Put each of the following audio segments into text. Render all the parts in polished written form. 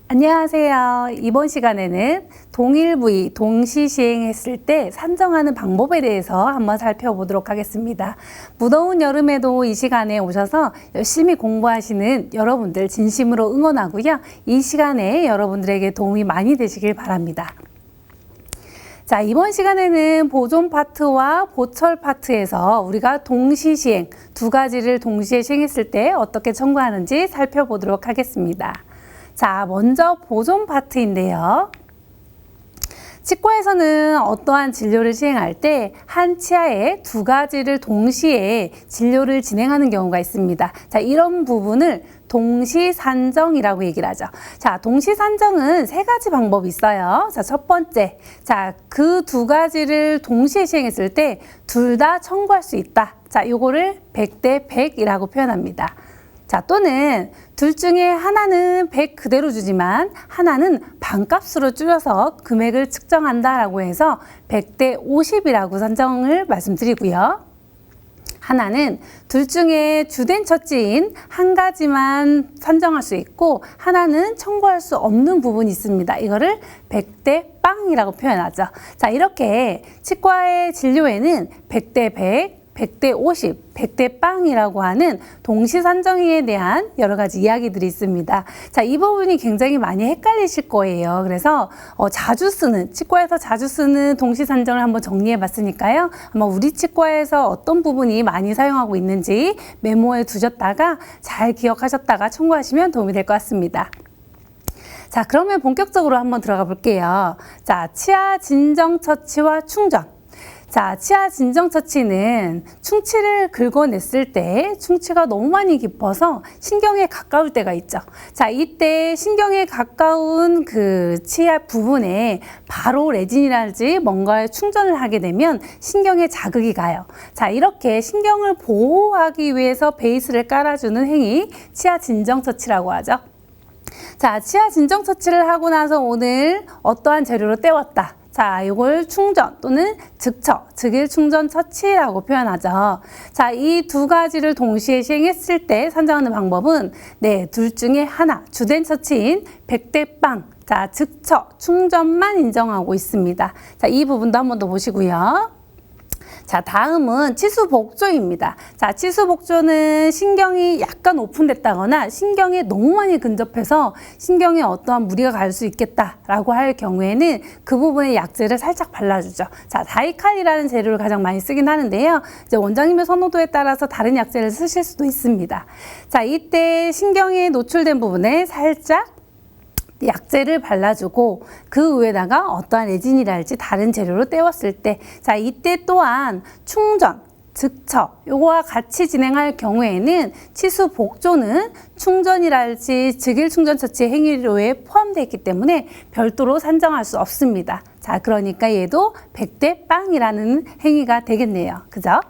안녕하세요. 이번 시간에는 동일 부위 동시 시행했을 때 산정하는 방법에 대해서 한번 살펴보도록 하겠습니다. 무더운 여름에도 이 시간에 오셔서 열심히 공부하시는 여러분들 진심으로 응원하고요. 이 시간에 여러분들에게 도움이 많이 되시길 바랍니다. 자, 이번 시간에는 보존 파트와 보철 파트에서 우리가 동시 시행, 두 가지를 동시에 시행했을 때 어떻게 청구하는지 살펴보도록 하겠습니다. 자, 먼저 보존 파트인데요. 치과에서는 어떠한 진료를 시행할 때 한 치아에 두 가지를 동시에 진료를 진행하는 경우가 있습니다. 자, 이런 부분을 동시산정이라고 얘기를 하죠. 자, 동시산정은 세 가지 방법이 있어요. 자, 첫 번째. 자, 그 두 가지를 동시에 시행했을 때 둘 다 청구할 수 있다. 자, 요거를 100대 100이라고 표현합니다. 자, 또는 둘 중에 하나는 100 그대로 주지만 하나는 반값으로 줄여서 금액을 측정한다라고 해서 100대 50이라고 산정을 말씀드리고요. 하나는 둘 중에 주된 처치인 한 가지만 산정할 수 있고 하나는 청구할 수 없는 부분이 있습니다. 이거를 100대 빵이라고 표현하죠. 자, 이렇게 치과의 진료에는 100대 100, 100대 50, 100대 빵이라고 하는 동시산정에 대한 여러 가지 이야기들이 있습니다. 자, 이 부분이 굉장히 많이 헷갈리실 거예요. 그래서 자주 쓰는, 치과에서 자주 쓰는 동시산정을 한번 정리해 봤으니까요. 아마 우리 치과에서 어떤 부분이 많이 사용하고 있는지 메모해 두셨다가 잘 기억하셨다가 청구하시면 도움이 될 것 같습니다. 자, 그러면 본격적으로 한번 들어가 볼게요. 자, 치아 진정 처치와 충전. 자, 치아 진정 처치는 충치를 긁어냈을 때 충치가 너무 많이 깊어서 신경에 가까울 때가 있죠. 자, 이때 신경에 가까운 그 치아 부분에 바로 레진이라든지 뭔가에 충전을 하게 되면 신경에 자극이 가요. 자, 이렇게 신경을 보호하기 위해서 베이스를 깔아주는 행위, 치아 진정 처치라고 하죠. 자, 치아 진정 처치를 하고 나서 오늘 어떠한 재료로 때웠다. 자, 이걸 충전 또는 즉처, 즉일 충전 처치라고 표현하죠. 자, 이 두 가지를 동시에 시행했을 때 산정하는 방법은 둘 중에 하나, 주된 처치인 100대 빵, 자, 즉처, 충전만 인정하고 있습니다. 자, 이 부분도 한 번 더 보시고요. 자, 다음은 치수복조입니다. 자, 치수복조는 신경이 약간 오픈됐다거나 신경에 너무 많이 근접해서 신경에 어떠한 무리가 갈 수 있겠다라고 할 경우에는 그 부분에 약재를 살짝 발라주죠. 자, 다이칼이라는 재료를 가장 많이 쓰긴 하는데요. 이제 원장님의 선호도에 따라서 다른 약재를 쓰실 수도 있습니다. 자, 이때 신경이 노출된 부분에 살짝 약재를 발라주고 그 위에다가 어떠한 레진이랄지 다른 재료로 때웠을 때, 자, 이때 또한 충전, 즉처 요거와 같이 진행할 경우에는 치수 복조는 충전이랄지 즉일 충전 처치 행위로에 포함되어 있기 때문에 별도로 산정할 수 없습니다. 자, 그러니까 얘도 100대 빵이라는 행위가 되겠네요. 그죠?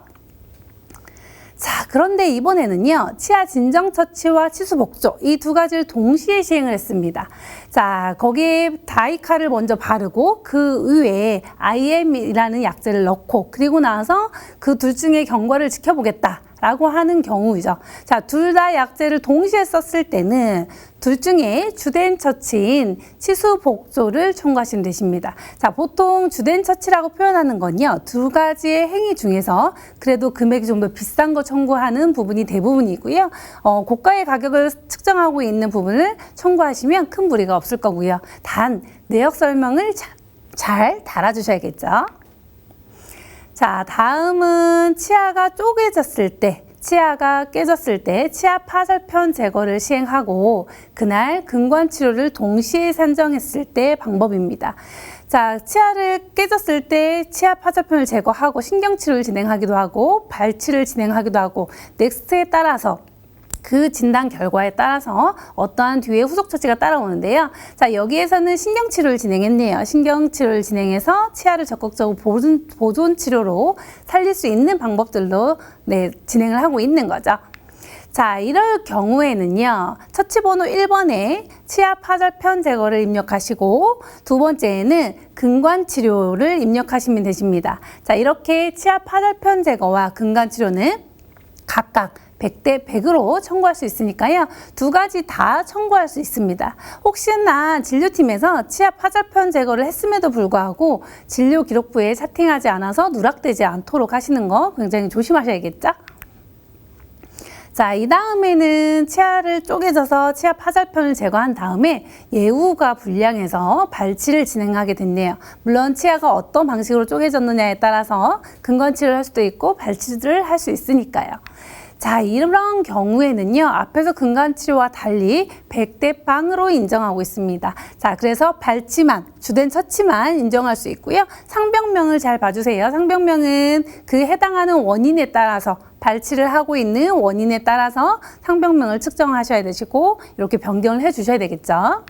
자, 그런데 이번에는요, 치아 진정 처치와 치수 복조 이 두 가지를 동시에 시행을 했습니다. 자, 거기에 다이칼을 먼저 바르고 그 위에 IM이라는 약재를 넣고 그리고 나서 그 둘 중에 경과를 지켜보겠다 라고 하는 경우이죠. 자, 둘 다 약재를 동시에 썼을 때는 둘 중에 주된 처치인 치수 복조를 청구하시면 되십니다. 자, 보통 주된 처치라고 표현하는 건요, 두 가지의 행위 중에서 그래도 금액이 좀 더 비싼 거 청구하는 부분이 대부분이고요. 고가의 가격을 측정하고 있는 부분을 청구하시면 큰 무리가 없을 거고요. 단 내역 설명을 잘 달아주셔야겠죠. 자, 다음은 치아가 쪼개졌을 때, 치아가 깨졌을 때 치아 파절편 제거를 시행하고 그날 근관 치료를 동시에 산정했을 때 방법입니다. 자, 치아를 깨졌을 때 치아 파절편을 제거하고 신경치료를 진행하기도 하고 발치를 진행하기도 하고 넥스트에 따라서 그 진단 결과에 따라서 어떠한 뒤에 후속 처치가 따라오는데요. 자, 여기에서는 신경치료를 진행했네요. 신경치료를 진행해서 치아를 적극적으로 보존 치료로 살릴 수 있는 방법들로 진행을 하고 있는 거죠. 자, 이럴 경우에는요, 처치번호 1번에 치아 파절편 제거를 입력하시고 두 번째에는 근관치료를 입력하시면 되십니다. 자, 이렇게 치아 파절편 제거와 근관치료는 각각 100대 100으로 청구할 수 있으니까요. 두 가지 다 청구할 수 있습니다. 혹시나 진료팀에서 치아 파절편 제거를 했음에도 불구하고 진료 기록부에 채팅하지 않아서 누락되지 않도록 하시는 거 굉장히 조심하셔야겠죠? 자, 이 다음에는 치아를 쪼개져서 치아 파절편을 제거한 다음에 예후가 불량해서 발치를 진행하게 됐네요. 물론 치아가 어떤 방식으로 쪼개졌느냐에 따라서 근건치를 할 수도 있고 발치를 할 수 있으니까요. 자, 이런 경우에는요, 앞에서 근간치료와 달리 100대 0으로 인정하고 있습니다. 자, 그래서 발치만, 주된 처치만 인정할 수 있고요. 상병명을 잘 봐주세요. 상병명은 그 해당하는 원인에 따라서 발치를 하고 있는 원인에 따라서 상병명을 측정하셔야 되시고 이렇게 변경을 해 주셔야 되겠죠.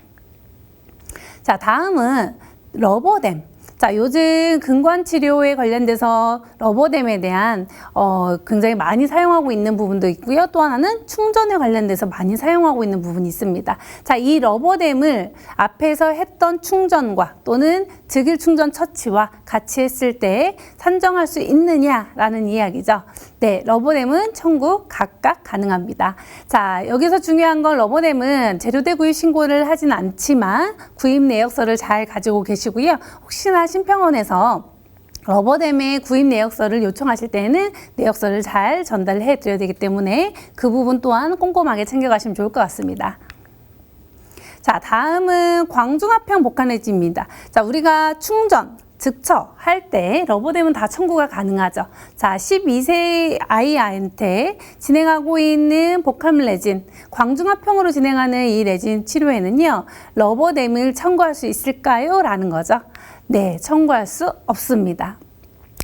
자, 다음은 러버댐. 자, 요즘 근관치료에 관련돼서 러버댐에 대한 굉장히 많이 사용하고 있는 부분도 있고요. 또 하나는 충전에 관련돼서 많이 사용하고 있는 부분이 있습니다. 자, 이 러버댐을 앞에서 했던 충전과 또는 즉일 충전 처치와 같이 했을 때 산정할 수 있느냐라는 이야기죠. 네, 러버댐은 청구 각각 가능합니다. 자, 여기서 중요한 건 러버댐은 재료대 구입 신고를 하진 않지만 구입 내역서를 잘 가지고 계시고요. 혹시나 심평원에서 러버댐의 구입 내역서를 요청하실 때는 내역서를 잘 전달해 드려야 되기 때문에 그 부분 또한 꼼꼼하게 챙겨가시면 좋을 것 같습니다. 자, 다음은 광중합형 복합레진입니다. 자, 우리가 충전, 즉처 할 때 러버댐은 다 청구가 가능하죠. 자, 12세 아이한테 진행하고 있는 복합레진, 광중합형으로 진행하는 이 레진 치료에는요, 러버댐을 청구할 수 있을까요? 라는 거죠. 네, 청구할 수 없습니다.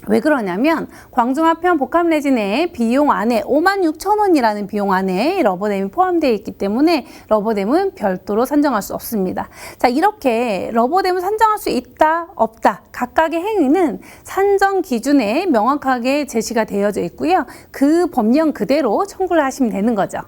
왜 그러냐면 광중합형 복합레진의 비용 안에 56,000원이라는 비용 안에 러버댐이 포함되어 있기 때문에 러버댐은 별도로 산정할 수 없습니다. 자, 이렇게 러버댐을 산정할 수 있다, 없다 각각의 행위는 산정 기준에 명확하게 제시가 되어져 있고요. 그 법령 그대로 청구를 하시면 되는 거죠.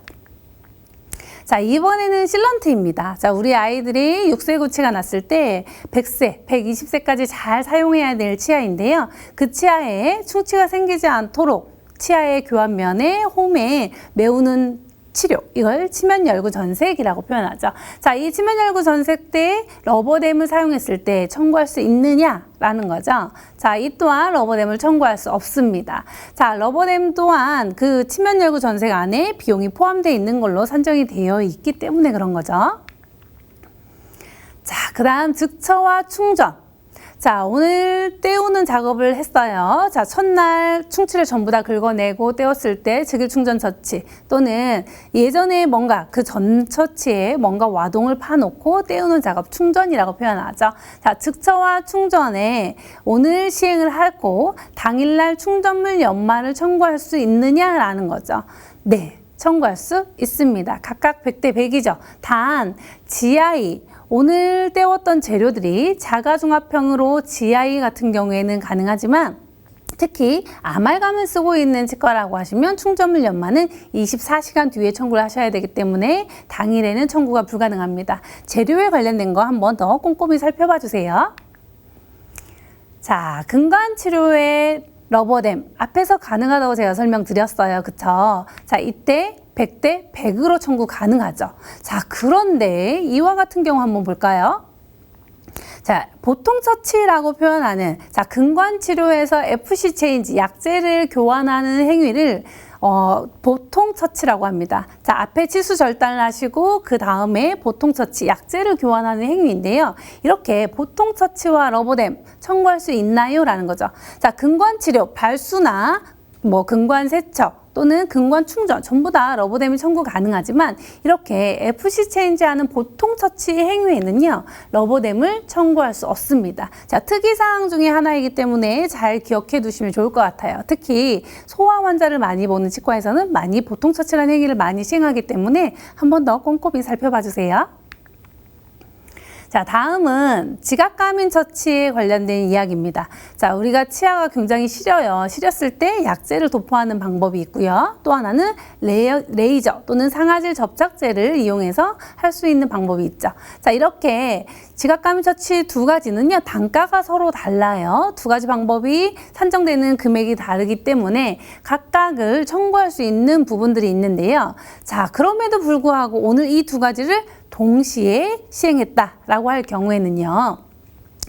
자, 이번에는 실런트입니다. 자, 우리 아이들이 6세 구치가 났을 때 100세, 120세까지 잘 사용해야 될 치아인데요. 그 치아에 충치가 생기지 않도록 치아의 교환면에 홈에 메우는 치료, 이걸 치면열구 전색이라고 표현하죠. 자, 이 치면열구 전색 때 러버댐을 사용했을 때 청구할 수 있느냐라는 거죠. 자, 이 또한 러버댐을 청구할 수 없습니다. 자, 러버댐 또한 그 치면열구 전색 안에 비용이 포함되어 있는 걸로 산정이 되어 있기 때문에 그런 거죠. 자, 그 다음 즉처와 충전. 자, 오늘 떼우는 작업을 했어요. 자, 첫날 충치를 전부 다 긁어내고 떼었을 때 즉일 충전 처치 또는 예전에 뭔가 그 전 처치에 뭔가 와동을 파놓고 떼우는 작업 충전이라고 표현하죠. 자, 즉처와 충전에 오늘 시행을 하고 당일날 충전물 연말을 청구할 수 있느냐라는 거죠. 네, 청구할 수 있습니다. 각각 100대 100이죠. 단 GI 오늘 떼웠던 재료들이 자가중합형으로 GI 같은 경우에는 가능하지만 특히 아말감을 쓰고 있는 치과라고 하시면 충전물 연마는 24시간 뒤에 청구를 하셔야 되기 때문에 당일에는 청구가 불가능합니다. 재료에 관련된 거 한 번 더 꼼꼼히 살펴봐 주세요. 자, 근관치료의 러버댐 앞에서 가능하다고 제가 설명드렸어요. 그쵸? 자, 이때 100대 100으로 청구 가능하죠. 자, 그런데 이와 같은 경우 한번 볼까요? 자, 보통 처치라고 표현하는 자, 근관치료에서 FC 체인지 약제를 교환하는 행위를 보통 처치라고 합니다. 자, 앞에 치수 절단을 하시고 그 다음에 보통 처치 약제를 교환하는 행위인데요. 이렇게 보통 처치와 러버댐 청구할 수 있나요? 라는 거죠. 자, 근관치료 발수나 근관 세척 또는 근관 충전 전부 다 러버댐이 청구 가능하지만 이렇게 FC 체인지하는 보통 처치 행위에는요 러버댐을 청구할 수 없습니다. 자, 특이사항 중에 하나이기 때문에 잘 기억해 두시면 좋을 것 같아요. 특히 소아 환자를 많이 보는 치과에서는 많이 보통 처치라는 행위를 많이 시행하기 때문에 한 번 더 꼼꼼히 살펴봐 주세요. 자, 다음은 지각감인 처치에 관련된 이야기입니다. 자, 우리가 치아가 굉장히 시려요. 시렸을 때 약재를 도포하는 방법이 있고요. 또 하나는 레이저 또는 상아질 접착제를 이용해서 할 수 있는 방법이 있죠. 자, 이렇게 지각감인 처치 두 가지는요, 단가가 서로 달라요. 두 가지 방법이 산정되는 금액이 다르기 때문에 각각을 청구할 수 있는 부분들이 있는데요. 자, 그럼에도 불구하고 오늘 이 두 가지를 동시에 시행했다라고 할 경우에는요,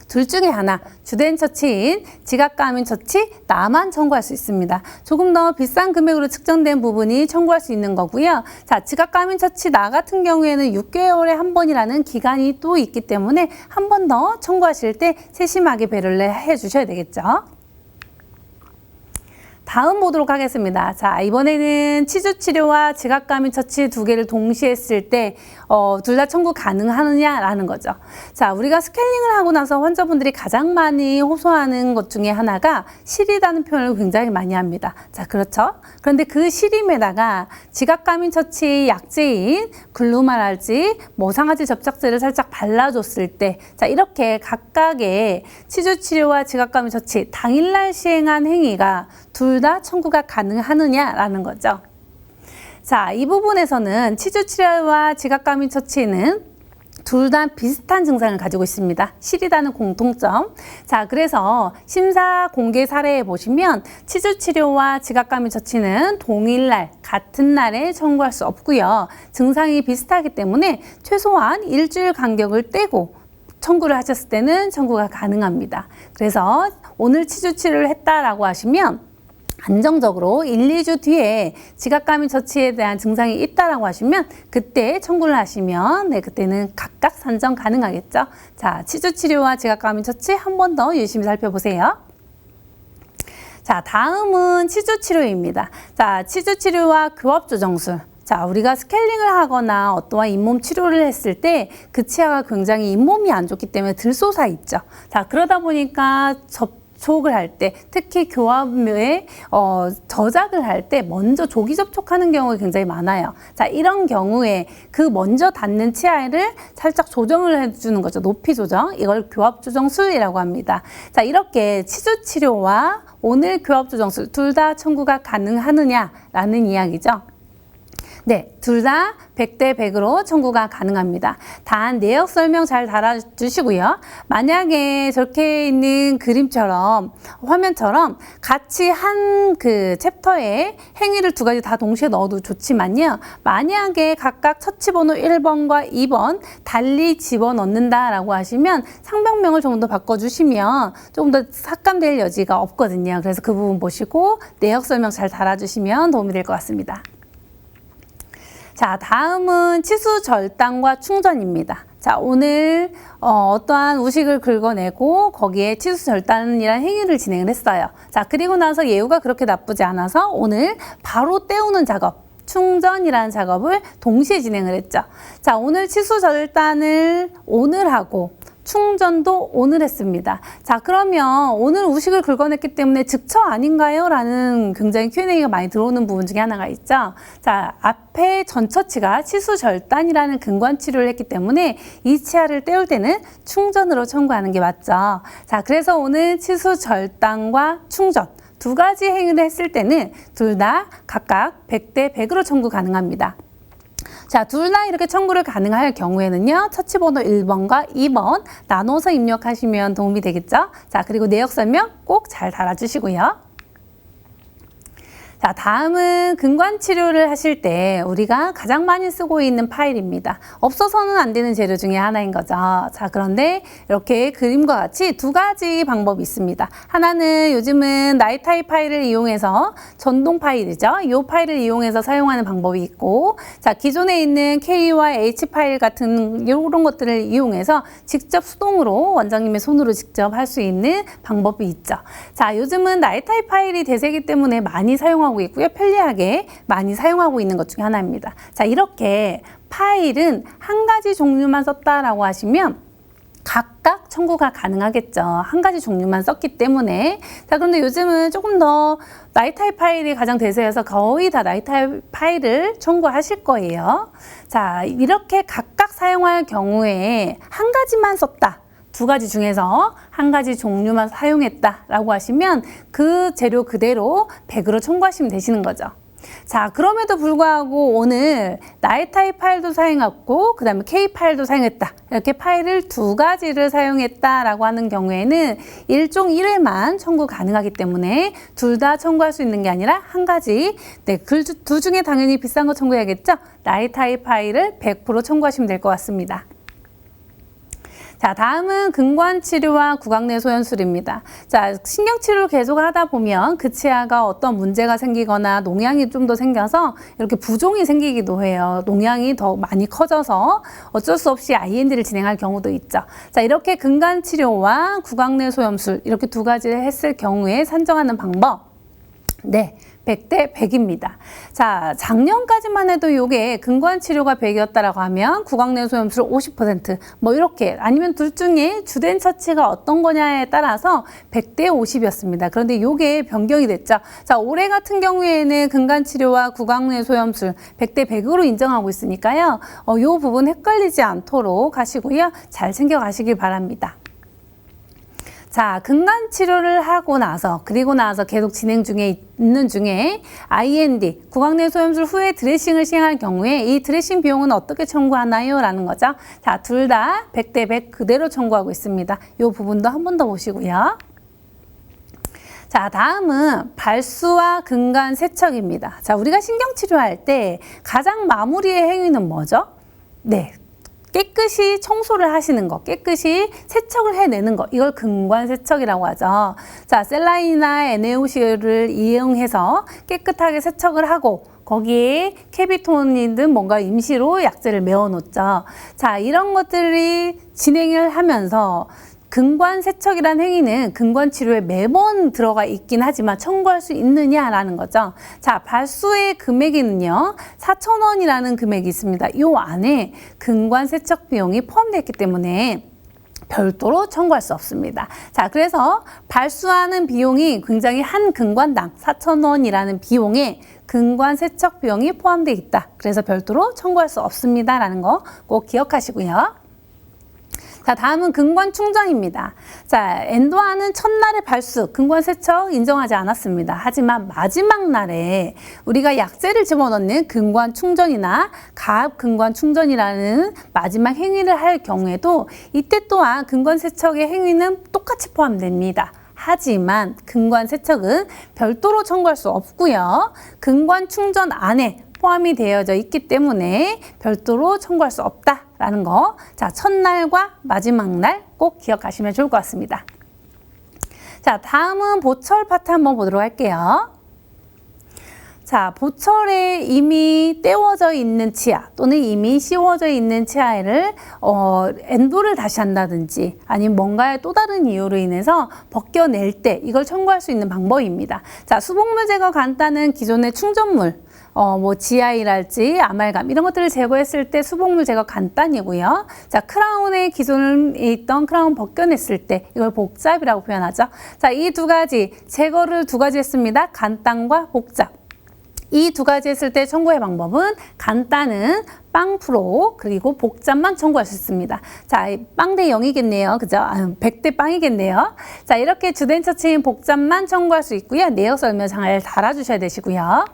둘 중에 하나, 주된 처치인 지각감인 처치 나만 청구할 수 있습니다. 조금 더 비싼 금액으로 측정된 부분이 청구할 수 있는 거고요. 자, 지각감인 처치 나 같은 경우에는 6개월에 한 번이라는 기간이 또 있기 때문에 한 번 더 청구하실 때 세심하게 배려를 해 주셔야 되겠죠. 다음 보도록 하겠습니다. 자, 이번에는 치주 치료와 지각감인 처치 두 개를 동시에 했을 때 둘 다 청구 가능하느냐라는 거죠. 자, 우리가 스케일링을 하고 나서 환자분들이 가장 많이 호소하는 것 중에 하나가 시리다는 표현을 굉장히 많이 합니다. 자, 그렇죠. 그런데 그 시림에다가 지각감인 처치 약제인 글루마랄지, 상아질 접착제를 살짝 발라줬을 때, 자, 이렇게 각각의 치주 치료와 지각감인 처치 당일날 시행한 행위가 둘 다 청구가 가능하느냐라는 거죠. 자, 이 부분에서는 치주 치료와 지각감인 처치는 둘 다 비슷한 증상을 가지고 있습니다. 시리다는 공통점. 자, 그래서 심사 공개 사례에 보시면 치주 치료와 지각감인 처치는 동일날, 같은 날에 청구할 수 없고요. 증상이 비슷하기 때문에 최소한 일주일 간격을 떼고 청구를 하셨을 때는 청구가 가능합니다. 그래서 오늘 치주 치료를 했다라고 하시면 안정적으로 1, 2주 뒤에 지각감인 처치에 대한 증상이 있다라고 하시면 그때 청구를 하시면 그때는 각각 산정 가능하겠죠. 자, 치주 치료와 지각감인 처치 한 번 더 유심히 살펴보세요. 자, 다음은 치주 치료입니다. 자, 치주 치료와 교합 조정술. 자, 우리가 스케일링을 하거나 어떠한 잇몸 치료를 했을 때 그 치아가 굉장히 잇몸이 안 좋기 때문에 들솟아 있죠. 자, 그러다 보니까 접촉을 할 때, 특히 교합에 저작을 할 때 먼저 조기 접촉하는 경우가 굉장히 많아요. 자, 이런 경우에 그 먼저 닿는 치아를 살짝 조정을 해주는 거죠. 높이 조정. 이걸 교합 조정술이라고 합니다. 자, 이렇게 치주 치료와 오늘 교합 조정술 둘 다 청구가 가능하느냐라는 이야기죠. 네, 둘 다 100대 100으로 청구가 가능합니다. 단 내역 설명 잘 달아주시고요. 만약에 저렇게 있는 그림처럼, 화면처럼 같이 한 그 챕터에 행위를 두 가지 다 동시에 넣어도 좋지만요. 만약에 각각 처치번호 1번과 2번 달리 집어넣는다라고 하시면 상병명을 조금 더 바꿔주시면 조금 더 삭감될 여지가 없거든요. 그래서 그 부분 보시고 내역 설명 잘 달아주시면 도움이 될 것 같습니다. 자, 다음은 치수 절단과 충전입니다. 자, 오늘 어떠한 우식을 긁어내고 거기에 치수 절단이라는 행위를 진행을 했어요. 자, 그리고 나서 예후가 그렇게 나쁘지 않아서 오늘 바로 떼우는 작업, 충전이라는 작업을 동시에 진행을 했죠. 자, 오늘 치수 절단을 오늘 하고 충전도 오늘 했습니다. 자, 그러면 오늘 우식을 긁어냈기 때문에 즉처 아닌가요? 라는 굉장히 Q&A가 많이 들어오는 부분 중에 하나가 있죠. 자, 앞에 전 처치가 치수 절단이라는 근관 치료를 했기 때문에 이 치아를 떼울 때는 충전으로 청구하는 게 맞죠. 자, 그래서 오늘 치수 절단과 충전 두 가지 행위를 했을 때는 둘 다 각각 100대 100으로 청구 가능합니다. 자, 둘 다 이렇게 청구를 가능할 경우에는요, 처치번호 1번과 2번 나눠서 입력하시면 도움이 되겠죠. 자, 그리고 내역 설명 꼭 잘 달아주시고요. 자, 다음은 근관 치료를 하실 때 우리가 가장 많이 쓰고 있는 파일입니다. 없어서는 안 되는 재료 중에 하나인 거죠. 자, 그런데 이렇게 그림과 같이 두 가지 방법이 있습니다. 하나는 요즘은 나이타이 파일을 이용해서 전동 파일이죠. 이 파일을 이용해서 사용하는 방법이 있고, 자, 기존에 있는 K와 H 파일 같은 이런 것들을 이용해서 직접 수동으로 원장님의 손으로 직접 할 수 있는 방법이 있죠. 자, 요즘은 나이타이 파일이 대세이기 때문에 많이 사용하고 있고요. 편리하게 많이 사용하고 있는 것 중에 하나입니다. 자, 이렇게 파일은 한 가지 종류만 썼다라고 하시면 각각 청구가 가능하겠죠. 한 가지 종류만 썼기 때문에. 자, 그런데 요즘은 조금 더 나이타입 파일이 가장 대세여서 거의 다 나이타입 파일을 청구하실 거예요. 자, 이렇게 각각 사용할 경우에 한 가지만 썼다. 두 가지 중에서 한 가지 종류만 사용했다라고 하시면 그 재료 그대로 100으로 청구하시면 되시는 거죠. 자, 그럼에도 불구하고 오늘 나이타입 파일도 사용했고 그 다음에 K 파일도 사용했다. 이렇게 파일을 두 가지를 사용했다라고 하는 경우에는 일종 1회만 청구 가능하기 때문에 둘 다 청구할 수 있는 게 아니라 한 가지, 네, 그 두 중에 당연히 비싼 거 청구해야겠죠? 나이타입 파일을 100% 청구하시면 될 것 같습니다. 자, 다음은 근관치료와 구강내 소연술입니다. 자, 신경치료를 계속 하다 보면 그 치아가 어떤 문제가 생기거나 농양이 좀 더 생겨서 이렇게 부종이 생기기도 해요. 농양이 더 많이 커져서 어쩔 수 없이 IND를 진행할 경우도 있죠. 자, 이렇게 근관치료와 구강내 소연술 이렇게 두 가지를 했을 경우에 산정하는 방법. 네. 100대 100입니다. 자, 작년까지만 해도 이게 근관치료가 100이었다라고 하면 구강내 소염술 50%, 뭐 이렇게 아니면 둘 중에 주된 처치가 어떤 거냐에 따라서 100대 50이었습니다. 그런데 이게 변경이 됐죠. 자, 올해 같은 경우에는 근관치료와 구강내 소염술 100대 100으로 인정하고 있으니까요. 이 부분 헷갈리지 않도록 하시고요. 잘 챙겨가시길 바랍니다. 자, 근간 치료를 하고 나서 그리고 나서 계속 진행 중에 있는 중에 IND, 구강내 소염술 후에 드레싱을 시행할 경우에 이 드레싱 비용은 어떻게 청구하나요? 라는 거죠. 자, 둘 다 100대 100 그대로 청구하고 있습니다. 이 부분도 한 번 더 보시고요. 자, 다음은 발수와 근간 세척입니다. 자, 우리가 신경치료할 때 가장 마무리의 행위는 뭐죠? 네. 깨끗이 청소를 하시는 거, 깨끗이 세척을 해내는 거, 이걸 근관 세척이라고 하죠. 자, 셀라인이나 NaOC를 이용해서 깨끗하게 세척을 하고 거기에 캐비톤이든 뭔가 임시로 약재를 메워 놓죠. 자, 이런 것들이 진행을 하면서 근관 세척이라는 행위는 근관 치료에 매번 들어가 있긴 하지만 청구할 수 있느냐라는 거죠. 자, 발수의 금액에는요, 4,000원이라는 금액이 있습니다. 이 안에 근관 세척 비용이 포함되어 있기 때문에 별도로 청구할 수 없습니다. 자, 그래서 발수하는 비용이 굉장히 한 근관당 4,000원이라는 비용에 근관 세척 비용이 포함되어 있다. 그래서 별도로 청구할 수 없습니다라는 거 꼭 기억하시고요. 자, 다음은 근관 충전입니다. 자, 엔도하는 첫날의 발수, 근관 세척 인정하지 않았습니다. 하지만 마지막 날에 우리가 약재를 집어넣는 근관 충전이나 가압 근관 충전이라는 마지막 행위를 할 경우에도 이때 또한 근관 세척의 행위는 똑같이 포함됩니다. 하지만 근관 세척은 별도로 청구할 수 없고요. 근관 충전 안에 포함이 되어져 있기 때문에 별도로 청구할 수 없다라는 거. 자, 첫날과 마지막 날 꼭 기억하시면 좋을 것 같습니다. 자, 다음은 보철 파트 한번 보도록 할게요. 자, 보철에 이미 떼워져 있는 치아 또는 이미 씌워져 있는 치아를 엔도를 다시 한다든지 아니면 뭔가의 또 다른 이유로 인해서 벗겨낼 때 이걸 청구할 수 있는 방법입니다. 자, 수복물 제거 간단한 기존의 충전물 뭐 GI랄지 아말감 이런 것들을 제거했을 때 수복물 제거 간단이고요. 자, 크라운의 기존에 있던 크라운 벗겨냈을 때 이걸 복잡이라고 표현하죠. 자, 이 두 가지 제거를 두 가지 했습니다. 간단과 복잡. 이 두 가지 했을 때 청구의 방법은 간단은 빵 프로 그리고 복잡만 청구할 수 있습니다. 자, 빵 대 0이겠네요. 그죠? 100대 빵이겠네요. 자, 이렇게 주된 처치인 복잡만 청구할 수 있고요. 내역 설명 잘 달아주셔야 되시고요.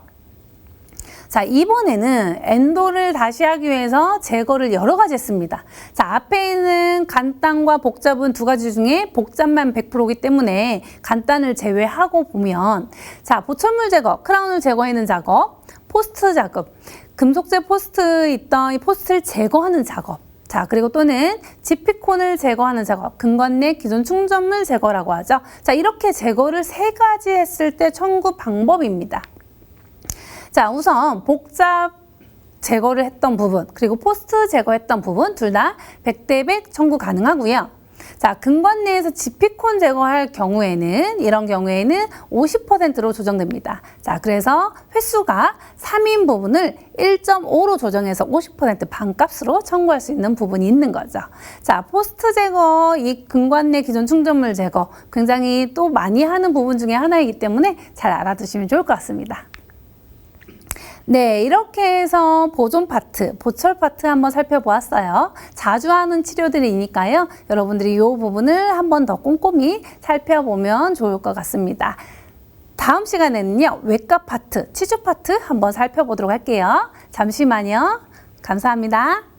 자, 이번에는 엔도를 다시 하기 위해서 제거를 여러 가지 했습니다. 자, 앞에 있는 간단과 복잡은 두 가지 중에 복잡만 100%이기 때문에 간단을 제외하고 보면 자, 보철물 제거, 크라운을 제거하는 작업, 포스트 작업, 금속재 포스트 있던 이 포스트를 제거하는 작업, 자, 그리고 또는 지피콘을 제거하는 작업, 근관 내 기존 충전물 제거라고 하죠. 자, 이렇게 제거를 세 가지 했을 때 청구 방법입니다. 자, 우선 복잡 제거를 했던 부분 그리고 포스트 제거했던 부분 둘 다 100대 100 청구 가능하고요. 자, 근관 내에서 지피콘 제거할 경우에는 이런 경우에는 50%로 조정됩니다. 자, 그래서 횟수가 3인 부분을 1.5로 조정해서 50% 반값으로 청구할 수 있는 부분이 있는 거죠. 자, 포스트 제거, 이 근관 내 기존 충전물 제거 굉장히 또 많이 하는 부분 중에 하나이기 때문에 잘 알아두시면 좋을 것 같습니다. 네, 이렇게 해서 보존 파트, 보철 파트 한번 살펴보았어요. 자주 하는 치료들이니까요. 여러분들이 이 부분을 한번 더 꼼꼼히 살펴보면 좋을 것 같습니다. 다음 시간에는요, 외과 파트, 치주 파트 한번 살펴보도록 할게요. 잠시만요. 감사합니다.